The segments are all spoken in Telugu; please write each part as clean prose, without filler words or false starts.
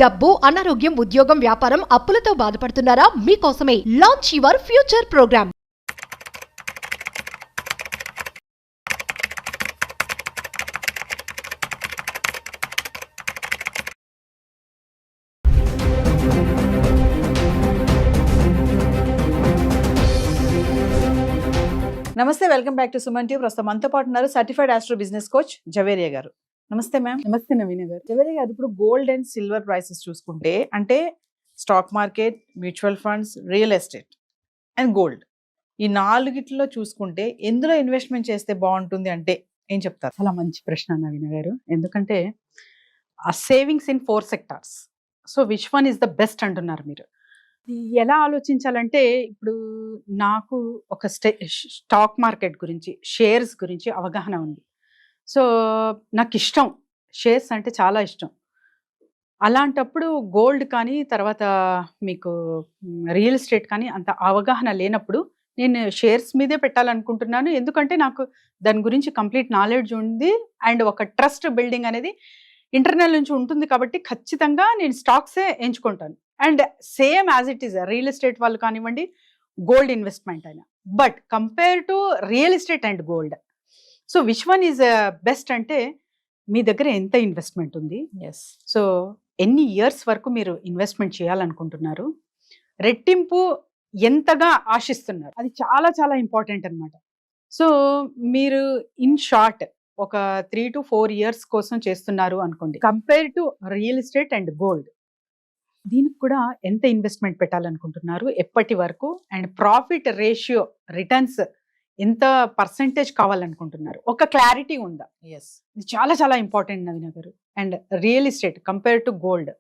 డబ్బు, అనారోగ్యం, ఉద్యోగం, వ్యాపారం, అప్పులతో బాధపడుతున్నారా? మీకోసమే లాంచ్ యువర్ ఫ్యూచర్ ప్రోగ్రామ్. నమస్తే, welcome back to Suman TV. ప్రస్తుతం మనతో పాటు ఉన్నారు certified astro business coach Javeria గారు. నమస్తే మ్యామ్. నమస్తే నవీన గారు. జవేరియా గారు, ఇప్పుడు గోల్డ్ అండ్ సిల్వర్ ప్రైసెస్ చూసుకుంటే అంటే stock market, mutual funds, real estate and gold, ఈ నాలుగిట్లో చూసుకుంటే ఎందులో ఇన్వెస్ట్మెంట్ చేస్తే బాగుంటుంది అంటే ఏం చెప్తారు? చాలా మంచి ప్రశ్న నవీన గారు. ఎందుకంటే ఆ savings in 4 sectors. So which one is the best అంటున్నారు మీరు. ఎలా ఆలోచించాలంటే ఇప్పుడు నాకు ఒక స్టాక్ మార్కెట్ గురించి, షేర్స్ గురించి అవగాహన ఉంది. సో నాకు ఇష్టం, షేర్స్ అంటే చాలా ఇష్టం. అలాంటప్పుడు గోల్డ్ కానీ తర్వాత మీకు రియల్ ఎస్టేట్ కానీ అంత అవగాహన లేనప్పుడు నేను షేర్స్ మీదే పెట్టాలనుకుంటున్నాను. ఎందుకంటే నాకు దాని గురించి కంప్లీట్ నాలెడ్జ్ ఉంది అండ్ ఒక ట్రస్ట్ బిల్డింగ్ అనేది ఇంటర్నల్ నుంచి ఉంటుంది. కాబట్టి ఖచ్చితంగా నేను స్టాక్సే ఎంచుకుంటాను. And same as it is real estate వాళ్ళు కానివ్వండి, గోల్డ్ ఇన్వెస్ట్మెంట్ అయినా. But compare to real estate and gold, so which one is best అంటే మీ దగ్గర ఎంత ఇన్వెస్ట్మెంట్ ఉంది, సో ఎన్ని ఇయర్స్ వరకు మీరు ఇన్వెస్ట్మెంట్ చేయాలనుకుంటున్నారు, రెట్టింపు ఎంతగా ఆశిస్తున్నారు, అది చాలా చాలా ఇంపార్టెంట్ అనమాట. సో మీరు ఇన్ షార్ట్ ఒక 3 to 4 years కోసం చేస్తున్నారు అనుకోండి. Compare to real estate and gold, దీనికి కూడా ఎంత ఇన్వెస్ట్మెంట్ పెట్టాలనుకుంటున్నారు, ఎప్పటి వరకు, అండ్ ప్రాఫిట్ రేషియో, రిటర్న్స్ ఎంత పర్సెంటేజ్ కావాలనుకుంటున్నారు, ఒక క్లారిటీ ఉందా? ఇది చాలా చాలా ఇంపార్టెంట్ నవీన గారు. And real estate compare to gold,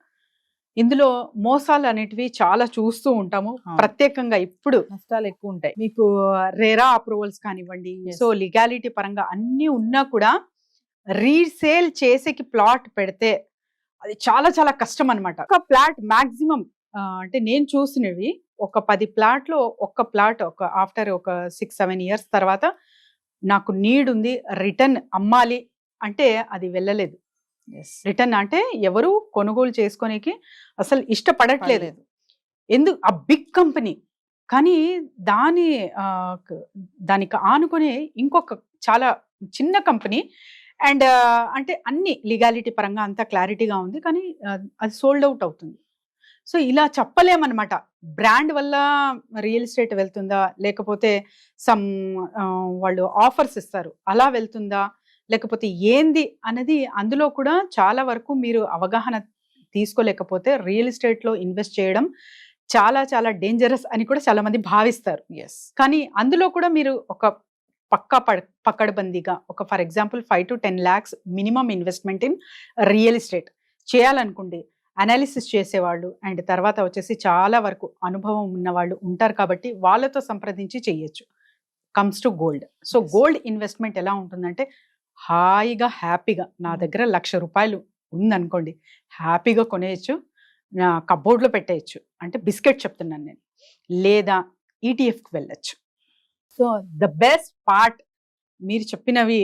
ఇందులో మోసాలు అనేటివి చాలా చూస్తూ ఉంటాము. ప్రత్యేకంగా ఇప్పుడు నష్టాలు ఎక్కువ ఉంటాయి. మీకు రేరా అప్రూవల్స్ కానివ్వండి, సో లీగాలిటీ పరంగా అన్నీ ఉన్నా కూడా రీసేల్ చేసేకి ప్లాట్ పెడితే అది చాలా చాలా కష్టం అనమాట. ఒక ప్లాట్ మాక్సిమం అంటే నేను చూసినవి ఒక 10 ప్లాట్లో ఒక్క ప్లాట్ ఒక ఆఫ్టర్ ఒక 6-7 years తర్వాత నాకు నీడ్ ఉంది, రిటర్న్ అమ్మాలి అంటే అది వెళ్ళలేదు. రిటర్న్ అంటే ఎవరు కొనుగోలు చేసుకోనికి అసలు ఇష్టపడట్లేదు. ఎందుకు? ఆ బిగ్ కంపెనీ, కానీ దానికి ఆనుకునే ఇంకొక చాలా చిన్న కంపెనీ అండ్ అంటే అన్ని లీగాలిటీ పరంగా అంతా క్లారిటీగా ఉంది, కానీ అది సోల్డ్ అవుట్ అవుతుంది. సో ఇలా చెప్పలేమన్నమాట. బ్రాండ్ వల్ల రియల్ ఎస్టేట్ వెళ్తుందా, లేకపోతే సమ్ వాళ్ళు ఆఫర్స్ ఇస్తారు అలా వెళ్తుందా, లేకపోతే ఏంది అన్నది అందులో కూడా చాలా వరకు మీరు అవగాహన తీసుకోలేకపోతే రియల్ ఎస్టేట్లో ఇన్వెస్ట్ చేయడం చాలా చాలా డేంజరస్ అని కూడా చాలా మంది భావిస్తారు. కానీ అందులో కూడా మీరు ఒక పక్కడబందీగా ఒక for example 5 to 10 lakhs minimum investment in real estate చేయాలనుకోండి. అనాలిసిస్ చేసేవాళ్ళు అండ్ తర్వాత వచ్చేసి చాలా వరకు అనుభవం ఉన్న వాళ్ళు ఉంటారు కాబట్టి వాళ్ళతో సంప్రదించి చేయొచ్చు. Comes to gold, so gold investment ఎలా ఉంటుందంటే హాయిగా హ్యాపీగా నా దగ్గర ₹1,00,000 ఉందనుకోండి, హ్యాపీగా కొనేయచ్చు, నా కబోర్డ్లో పెట్టేయచ్చు. అంటే బిస్కెట్ చెప్తున్నాను నేను. లేదా ఈటీఎఫ్కి వెళ్ళచ్చు. సో ద బెస్ట్ పార్ట్ మీరు చెప్పినవి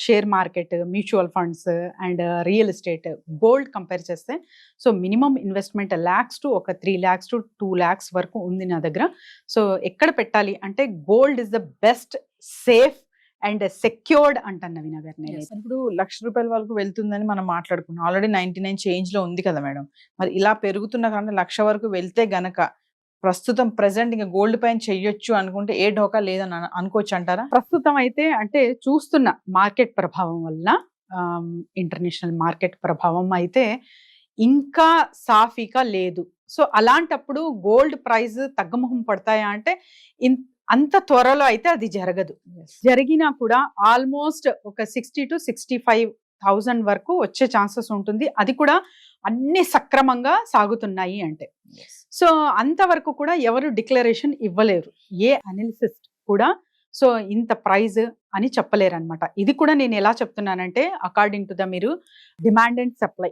share market, mutual funds and real estate, gold compare చేస్తే so minimum investment lakhs to ఒక 3 lakhs to 2 lakhs వరకు ఉంది నా దగ్గర. సో ఎక్కడ పెట్టాలి అంటే gold is the best, safe and secured అంటాను నవీన గారు. నేను ఇప్పుడు ₹1,00,000 వరకు వెళ్తుందని మనం మాట్లాడుకున్నాం. ఆల్రెడీ 99 చేంజ్ లో ఉంది కదా మేడం. మరి ఇలా పెరుగుతున్న కానీ 1,00,000 వరకు వెళ్తే గనక ప్రస్తుతం ప్రెసెంట్ ఇంకా గోల్డ్ పైన చెయ్యొచ్చు అనుకుంటే ఏ ఢోకా లేదని అనుకోవచ్చు అంటారా? ప్రస్తుతం అయితే అంటే చూస్తున్న మార్కెట్ ప్రభావం వల్ల, ఇంటర్నేషనల్ మార్కెట్ ప్రభావం అయితే ఇంకా సాఫీగా లేదు. సో అలాంటప్పుడు గోల్డ్ ప్రైస్ తగ్గముఖం పడతాయా అంటే అంత త్వరలో అయితే అది జరగదు. జరిగినా కూడా ఆల్మోస్ట్ ఒక 60 to 65,000 వరకు వచ్చే ఛాన్సెస్ ఉంటుంది. అది కూడా అన్ని సక్రమంగా సాగుతున్నాయి అంటే. సో అంతవరకు కూడా ఎవరు డిక్లరేషన్ ఇవ్వలేరు, ఏ అనలిసిస్ట్ కూడా. సో ఇంత ప్రైజ్ అని చెప్పలేరు అనమాట. ఇది కూడా నేను ఎలా చెప్తున్నానంటే అకార్డింగ్ టు ద మీరు demand and supply,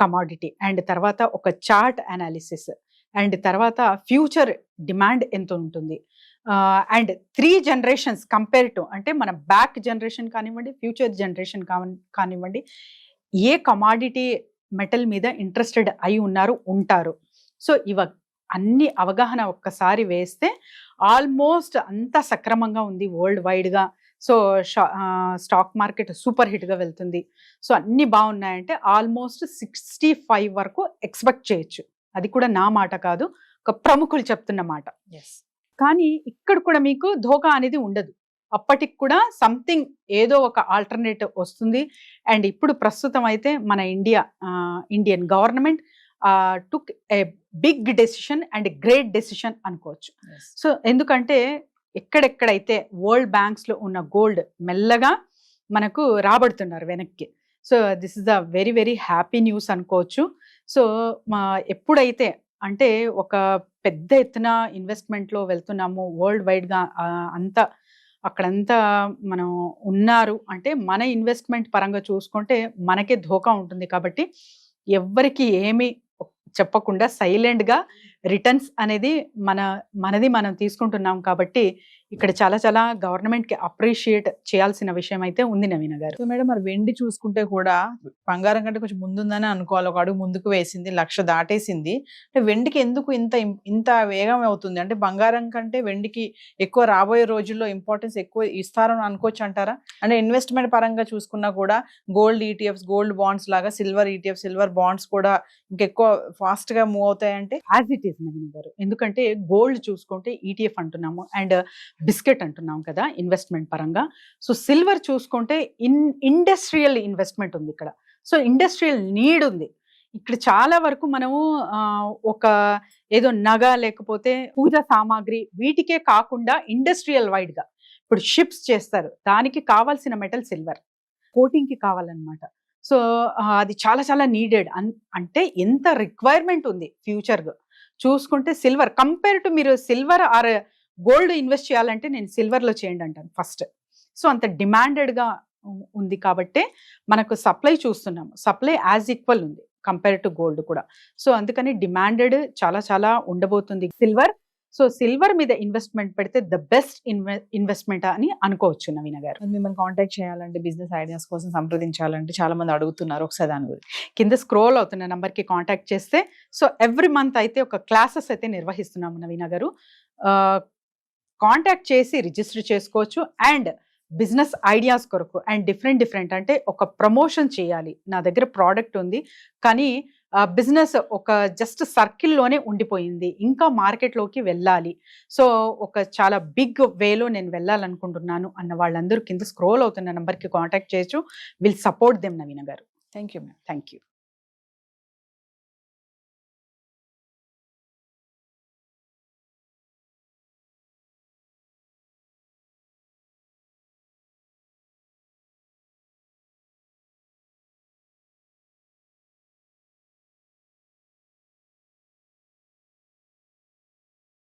commodity and తర్వాత ఒక చార్ట్ అనాలిసిస్ అండ్ తర్వాత ఫ్యూచర్ డిమాండ్ ఎంత ఉంటుంది అండ్ 3 generations కంపేర్ టు అంటే మన బ్యాక్ జనరేషన్ కానివ్వండి, ఫ్యూచర్ జనరేషన్ కానివ్వండి, ఏ కమాడిటీ మెటల్ మీద ఇంట్రెస్టెడ్ అయి ఉంటారు. సో అన్ని అవగాహన ఒక్కసారి వేస్తే ఆల్మోస్ట్ అంతా సక్రమంగా ఉంది వరల్డ్ వైడ్గా. సో స్టాక్ మార్కెట్ సూపర్ హిట్గా వెళ్తుంది. సో అన్ని బాగున్నాయంటే ఆల్మోస్ట్ 65 వరకు ఎక్స్పెక్ట్ చేయొచ్చు. అది కూడా నా మాట కాదు, ఒక ప్రముఖులు చెప్తున్న మాట. కానీ ఇక్కడ కూడా మీకు ధోకా అనేది ఉండదు. అప్పటికి కూడా సంథింగ్ ఏదో ఒక ఆల్టర్నేటివ్ వస్తుంది. అండ్ ఇప్పుడు ప్రస్తుతం అయితే మన Indian government took a big decision and great decision అనుకోవచ్చు. సో ఎందుకంటే ఎక్కడెక్కడైతే వరల్డ్ బ్యాంక్స్లో ఉన్న గోల్డ్ మెల్లగా మనకు రాబడుతున్నారు వెనక్కి. So this is the very very happy news అనుకోవచ్చు. సో ఎప్పుడైతే అంటే ఒక పెద్ద ఎత్తున ఇన్వెస్ట్మెంట్లో వెళ్తున్నాము వరల్డ్ వైడ్గా, అంతా అక్కడంతా మనం ఉన్నారు అంటే మన ఇన్వెస్ట్మెంట్ పరంగా చూసుకుంటే మనకే ధోకా ఉంటుంది. కాబట్టి ఎవ్వరికి ఏమీ చెప్పకుండా సైలెంట్గా రిటర్న్స్ అనేది మనది మనం తీసుకుంటున్నాం. కాబట్టి ఇక్కడ చాలా చాలా గవర్నమెంట్కి అప్రిషియేట్ చేయాల్సిన విషయం అయితే ఉంది నవీన గారు. సో మేడం, మరి వెండి చూసుకుంటే కూడా బంగారం కంటే కొంచెం ముందుందని అనుకోవాలి. ఒక అడుగు ముందుకు వేసింది, 1,00,000 దాటేసింది. అంటే వెండికి ఎందుకు ఇంత వేగం అవుతుంది? అంటే బంగారం కంటే వెండికి ఎక్కువ రాబోయే రోజుల్లో ఇంపార్టెన్స్ ఎక్కువ ఇస్తారని అనుకోవచ్చు అంటారా? అంటే ఇన్వెస్ట్మెంట్ పరంగా చూసుకున్నా కూడా గోల్డ్ ఈటీఎఫ్స్, గోల్డ్ బాండ్స్ లాగా సిల్వర్ ఈటీఎఫ్, సిల్వర్ బాండ్స్ కూడా ఇంకెక్కువ ఫాస్ట్ గా మూవ్ అవుతాయంటే? యాజ్ ఇట్ ఈస్ నవీన్ గారు. ఎందుకంటే గోల్డ్ చూసుకుంటే ఈటీఎఫ్ అంటున్నాము అండ్ బిస్కెట్ అంటున్నాం కదా ఇన్వెస్ట్మెంట్ పరంగా. సో సిల్వర్ చూసుకుంటే ఇండస్ట్రియల్ ఇన్వెస్ట్మెంట్ ఉంది ఇక్కడ. సో ఇండస్ట్రియల్ నీడ్ ఉంది ఇక్కడ. చాలా వరకు మనము ఒక ఏదో నగ లేకపోతే పూజా సామాగ్రి వీటికే కాకుండా ఇండస్ట్రియల్ వైడ్ గా ఇప్పుడు షిప్స్ చేస్తారు, దానికి కావాల్సిన మెటల్ సిల్వర్, కోటింగ్ కి కావాలన్నమాట. సో అది చాలా చాలా నీడెడ్. అంటే ఎంత రిక్వైర్మెంట్ ఉంది ఫ్యూచర్ చూసుకుంటే సిల్వర్ కంపేర్ టు మీరు సిల్వర్ ఆర్ గోల్డ్ ఇన్వెస్ట్ చేయాలంటే నేను సిల్వర్లో చేయండి అంటాను ఫస్ట్. సో అంత డిమాండెడ్గా ఉంది కాబట్టి మనకు సప్లై చూస్తున్నాము, సప్లై యాజ్ ఈక్వల్ ఉంది కంపేర్ టు గోల్డ్ కూడా. సో అందుకని డిమాండెడ్ చాలా చాలా ఉండబోతుంది సిల్వర్. సో సిల్వర్ మీద ఇన్వెస్ట్మెంట్ పెడితే ద బెస్ట్ ఇన్వెస్ట్మెంట్ అని అనుకోవచ్చు నవీన గారు. మిమ్మల్ని కాంటాక్ట్ చేయాలంటే, బిజినెస్ ఐడియాస్ కోసం సంప్రదించాలంటే చాలా మంది అడుగుతున్నారు, ఒకసారి దాని గురించి. కింద స్క్రోల్ అవుతున్న నెంబర్కి కాంటాక్ట్ చేస్తే సో ఎవ్రీ మంత్ అయితే ఒక క్లాసెస్ అయితే నిర్వహిస్తున్నాము నవీన గారు. కాంటాక్ట్ చేసి రిజిస్టర్ చేసుకోవచ్చు. అండ్ బిజినెస్ ఐడియాస్ కొరకు అండ్ డిఫరెంట్ అంటే ఒక ప్రమోషన్ చేయాలి, నా దగ్గర ప్రోడక్ట్ ఉంది కానీ బిజినెస్ ఒక జస్ట్ సర్కిల్లోనే ఉండిపోయింది, ఇంకా మార్కెట్లోకి వెళ్ళాలి, సో ఒక చాలా బిగ్ వేలో నేను వెళ్ళాలనుకుంటున్నాను అన్న వాళ్ళందరూ కింద స్క్రోల్ అవుతున్న నెంబర్కి కాంటాక్ట్ చేయొచ్చు. విల్ సపోర్ట్ దెమ్ నవీన గారు. Thank you ma'am. Thank you.